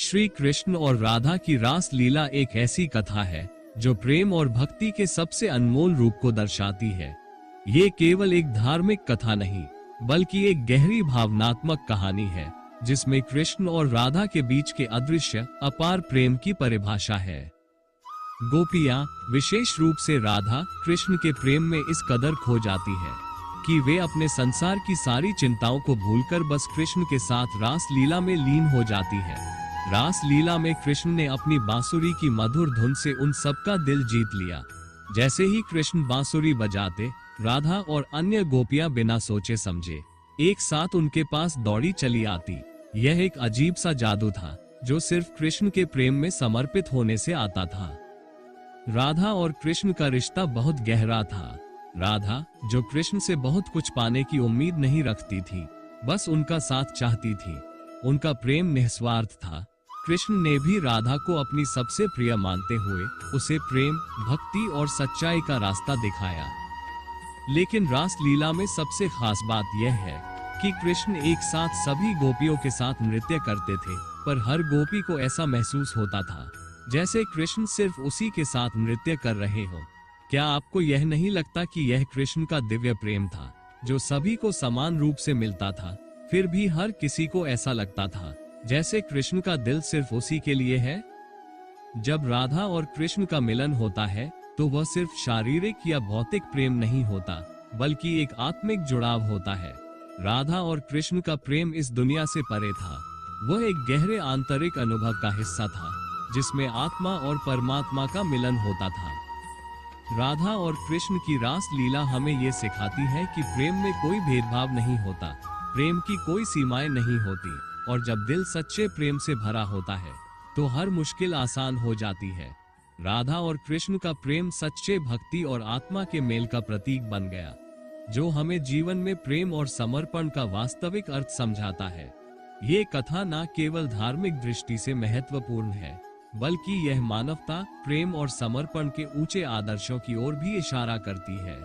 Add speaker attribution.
Speaker 1: श्री कृष्ण और राधा की रास लीला एक ऐसी कथा है जो प्रेम और भक्ति के सबसे अनमोल रूप को दर्शाती है। ये केवल एक धार्मिक कथा नहीं, बल्कि एक गहरी भावनात्मक कहानी है जिसमें कृष्ण और राधा के बीच के अदृश्य अपार प्रेम की परिभाषा है। गोपियां, विशेष रूप से राधा, कृष्ण के प्रेम में इस कदर खो जाती है कि वे अपने संसार की सारी चिंताओं को भूलकर बस कृष्ण के साथ रास लीला में लीन हो जाती है। रास लीला में कृष्ण ने अपनी बांसुरी की मधुर धुन से उन सबका दिल जीत लिया। जैसे ही कृष्ण बांसुरी बजाते, राधा और अन्य गोपियां बिना सोचे समझे एक साथ उनके पास दौड़ी चली आती। यह एक अजीब सा जादू था जो सिर्फ कृष्ण के प्रेम में समर्पित होने से आता था। राधा और कृष्ण का रिश्ता बहुत गहरा था। राधा, जो कृष्ण से बहुत कुछ पाने की उम्मीद नहीं रखती थी, बस उनका साथ चाहती थी। उनका प्रेम निस्वार्थ था। कृष्ण ने भी राधा को अपनी सबसे प्रिय मानते हुए उसे प्रेम, भक्ति और सच्चाई का रास्ता दिखाया। लेकिन रास लीला में सबसे खास बात यह है कि कृष्ण एक साथ सभी गोपियों के साथ नृत्य करते थे, पर हर गोपी को ऐसा महसूस होता था जैसे कृष्ण सिर्फ उसी के साथ नृत्य कर रहे हो। क्या आपको यह नहीं लगता कि यह कृष्ण का दिव्य प्रेम था जो सभी को समान रूप से मिलता था, फिर भी हर किसी को ऐसा लगता था जैसे कृष्ण का दिल सिर्फ उसी के लिए है? जब राधा और कृष्ण का मिलन होता है तो वह सिर्फ शारीरिक या भौतिक प्रेम नहीं होता, बल्कि एक आत्मिक जुड़ाव होता है। राधा और कृष्ण का प्रेम इस दुनिया से परे था। वह एक गहरे आंतरिक अनुभव का हिस्सा था जिसमें आत्मा और परमात्मा का मिलन होता था। राधा और कृष्ण की रास लीला हमें ये सिखाती है कि प्रेम में कोई भेदभाव नहीं होता, प्रेम की कोई सीमाएं नहीं होती, और जब दिल सच्चे प्रेम से भरा होता है तो हर मुश्किल आसान हो जाती है। राधा और कृष्ण का प्रेम सच्चे भक्ति और आत्मा के मेल का प्रतीक बन गया, जो हमें जीवन में प्रेम और समर्पण का वास्तविक अर्थ समझाता है। ये कथा न केवल धार्मिक दृष्टि से महत्वपूर्ण है, बल्कि यह मानवता, प्रेम और समर्पण के ऊंचे आदर्शों की ओर भी इशारा करती है।